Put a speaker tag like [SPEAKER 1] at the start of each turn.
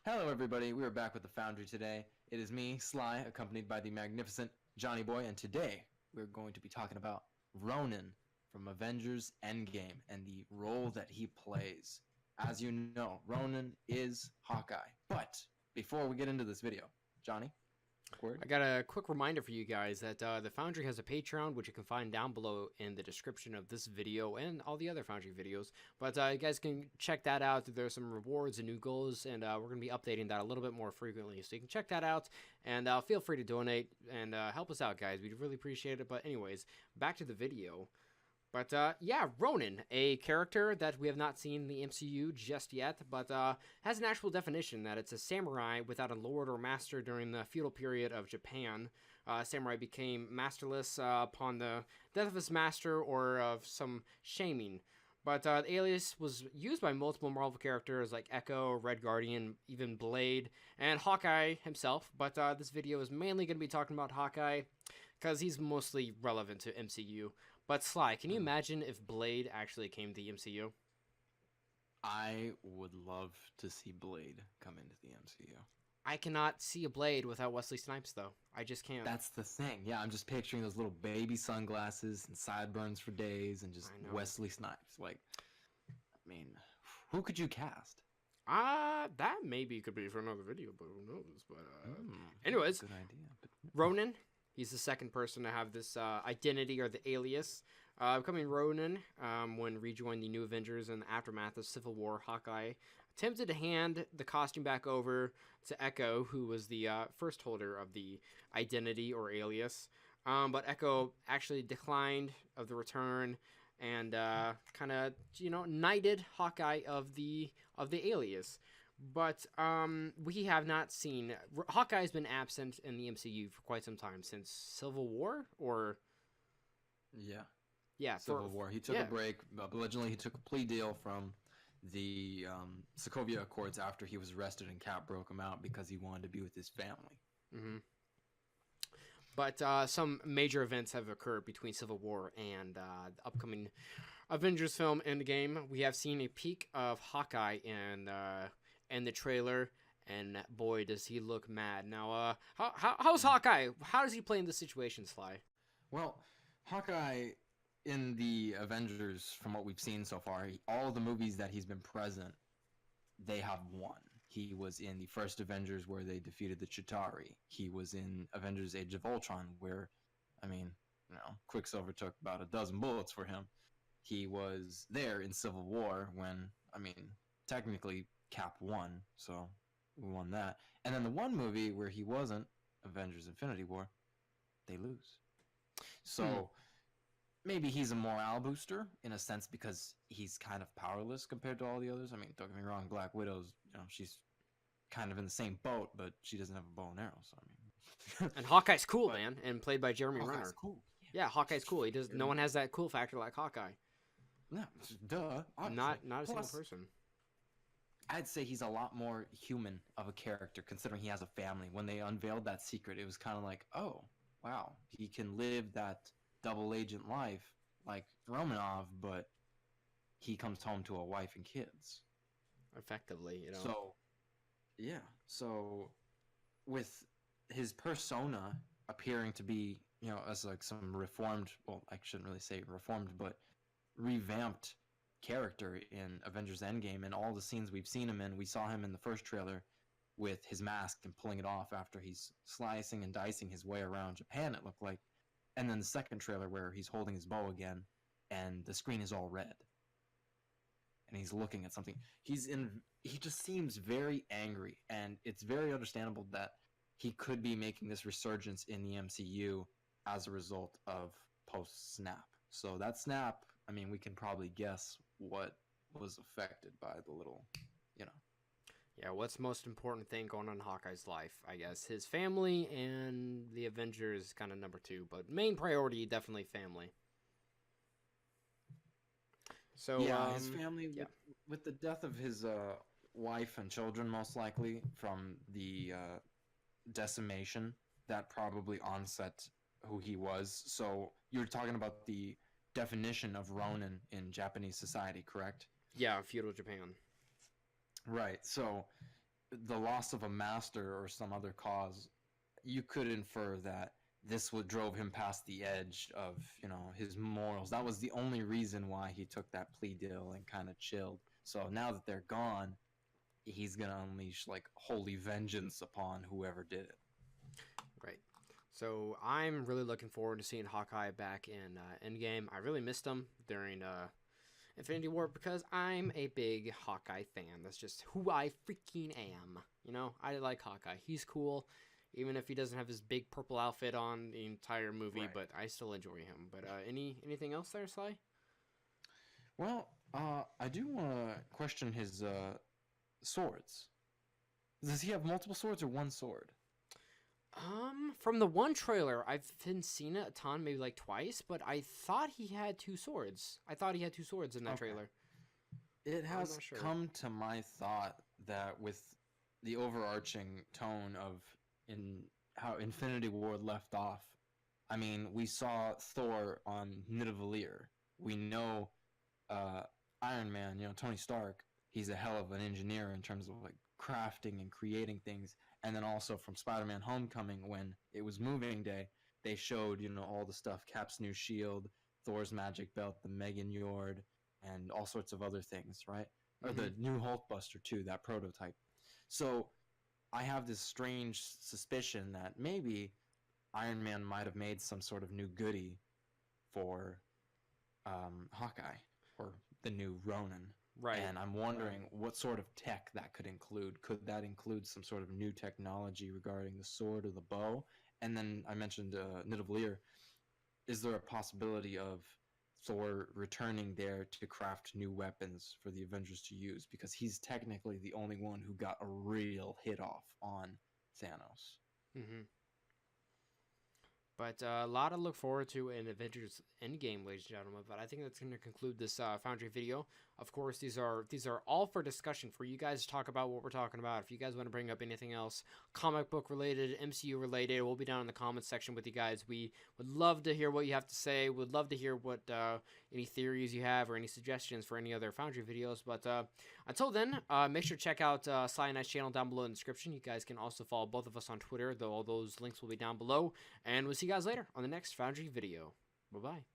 [SPEAKER 1] Hello everybody, we are back with the Foundry today. It is me, Sly, accompanied by the magnificent Jonnyboy, and today we're going to be talking about Ronin from Avengers Endgame and the role that he plays. As you know, Ronin is Hawkeye. But before we get into this video, Johnny, word?
[SPEAKER 2] I got a quick reminder for you guys that the Foundry has a Patreon, which you can find down below in the description of this video and all the other Foundry videos. But you guys can check that out. There's some rewards and new goals, and we're going to be updating that a little bit more frequently. So you can check that out, and feel free to donate and help us out, guys. We'd really appreciate it. But anyways, back to the video. But yeah, Ronin, a character that we have not seen in the MCU just yet, but has an actual definition that it's a samurai without a lord or master during the feudal period of Japan. Samurai became masterless upon the death of his master or of some shaming. But the alias was used by multiple Marvel characters like Echo, Red Guardian, even Blade, and Hawkeye himself. But this video is mainly going to be talking about Hawkeye because he's mostly relevant to MCU. But Sly, can you imagine if Blade actually came to the MCU?
[SPEAKER 1] I would love to see Blade come into the MCU.
[SPEAKER 2] I cannot see a Blade without Wesley Snipes, though. I just can't.
[SPEAKER 1] That's the thing. Yeah, I'm just picturing those little baby sunglasses and sideburns for days and just Wesley Snipes. Like, I mean, who could you cast?
[SPEAKER 2] That maybe could be for another video, but who knows? But anyways,
[SPEAKER 1] good idea. But...
[SPEAKER 2] Ronin. He's the second person to have this identity or the alias. Becoming Ronin when rejoined the New Avengers in the aftermath of Civil War, Hawkeye attempted to hand the costume back over to Echo, who was the first holder of the identity or alias. But Echo actually declined of the return and kind of, knighted Hawkeye of the alias. But we have not seen... Hawkeye's been absent in the MCU for quite some time, since Civil War, or...
[SPEAKER 1] Yeah, Civil War. He took a break. Allegedly, he took a plea deal from the Sokovia Accords after he was arrested, and Cap broke him out because he wanted to be with his family.
[SPEAKER 2] Mm-hmm. But some major events have occurred between Civil War and the upcoming Avengers film Endgame. We have seen a peek of Hawkeye in the trailer, and boy, does he look mad. Now, how's Hawkeye? How does he play in this situation, Sly?
[SPEAKER 1] Well, Hawkeye, in the Avengers, from what we've seen so far, all of the movies that he's been present, they have won. He was in the first Avengers where they defeated the Chitauri. He was in Avengers Age of Ultron where, Quicksilver took about a dozen bullets for him. He was there in Civil War when, technically Cap won, so we won that. And then the one movie where he wasn't, Avengers Infinity War, they lose. So maybe he's a morale booster in a sense because he's kind of powerless compared to all the others. Don't get me wrong, Black Widow's, she's kind of in the same boat, but she doesn't have a bow and arrow, so
[SPEAKER 2] And Hawkeye's cool, man, and played by Jeremy
[SPEAKER 1] Hawkeye's
[SPEAKER 2] Renner.
[SPEAKER 1] Cool.
[SPEAKER 2] Yeah, Hawkeye's cool. No one has that cool factor like Hawkeye.
[SPEAKER 1] No, duh.
[SPEAKER 2] Not a single person.
[SPEAKER 1] I'd say he's a lot more human of a character, considering he has a family. When they unveiled that secret, it was kind of like, oh, wow, he can live that double agent life like Romanov, but he comes home to a wife and kids.
[SPEAKER 2] Effectively,
[SPEAKER 1] So, yeah. So, with his persona appearing to be, as like some reformed, well, I shouldn't really say reformed, but revamped character in Avengers Endgame, and all the scenes we've seen him in, we saw him in the first trailer with his mask and pulling it off after he's slicing and dicing his way around Japan, it looked like. And then the second trailer where he's holding his bow again and the screen is all red and he's looking at something. He just seems very angry, and it's very understandable that he could be making this resurgence in the MCU as a result of post-snap. So that snap, we can probably guess what was affected by the little,
[SPEAKER 2] Yeah, what's the most important thing going on in Hawkeye's life? I guess his family and the Avengers kind of number two, but main priority, definitely family. So
[SPEAKER 1] yeah, his family, with the death of his wife and children, most likely, from the decimation, that probably onset who he was. So you're talking about the definition of Ronin in Japanese society, correct?
[SPEAKER 2] Yeah, feudal Japan.
[SPEAKER 1] Right. So the loss of a master or some other cause, you could infer that this would drove him past the edge of, his morals. That was the only reason why he took that plea deal and kind of chilled. So now that they're gone, he's gonna unleash like holy vengeance upon whoever did it.
[SPEAKER 2] Right. So I'm really looking forward to seeing Hawkeye back in Endgame. I really missed him during Infinity War because I'm a big Hawkeye fan. That's just who I freaking am. I like Hawkeye. He's cool, even if he doesn't have his big purple outfit on the entire movie.
[SPEAKER 1] Right.
[SPEAKER 2] But I still enjoy him. But anything else there, Sly?
[SPEAKER 1] Well, I do want to question his swords. Does he have multiple swords or one sword?
[SPEAKER 2] From the one trailer, I've been seen it a ton, maybe like twice, but I thought he had two swords. I thought he had two swords in that trailer.
[SPEAKER 1] It has come to my thought that with the overarching tone of how Infinity War left off, I mean, we saw Thor on Nidavellir. We know Iron Man, Tony Stark, he's a hell of an engineer in terms of like crafting and creating things. And then also from Spider-Man Homecoming, when it was moving day, they showed, all the stuff, Cap's new shield, Thor's magic belt, the Megan-Yord, and all sorts of other things, right? Or the new Hulkbuster too, that prototype. So I have this strange suspicion that maybe Iron Man might have made some sort of new goodie for Hawkeye, or the new Ronin.
[SPEAKER 2] Right.
[SPEAKER 1] And I'm wondering what sort of tech that could include. Could that include some sort of new technology regarding the sword or the bow? And then I mentioned Nidavellir. Is there a possibility of Thor returning there to craft new weapons for the Avengers to use? Because he's technically the only one who got a real hit off on Thanos.
[SPEAKER 2] Mm-hmm. But a lot to look forward to in Avengers Endgame, ladies and gentlemen. But I think that's going to conclude this Foundry video. Of course, these are all for discussion, for you guys to talk about what we're talking about. If you guys want to bring up anything else, comic book related, MCU related, we'll be down in the comments section with you guys. We would love to hear what you have to say. Would love to hear what any theories you have or any suggestions for any other Foundry videos. But until then, make sure to check out Sly and I's channel down below in the description. You guys can also follow both of us on Twitter, though all those links will be down below. And we'll see you guys later on the next Foundry video. Bye-bye.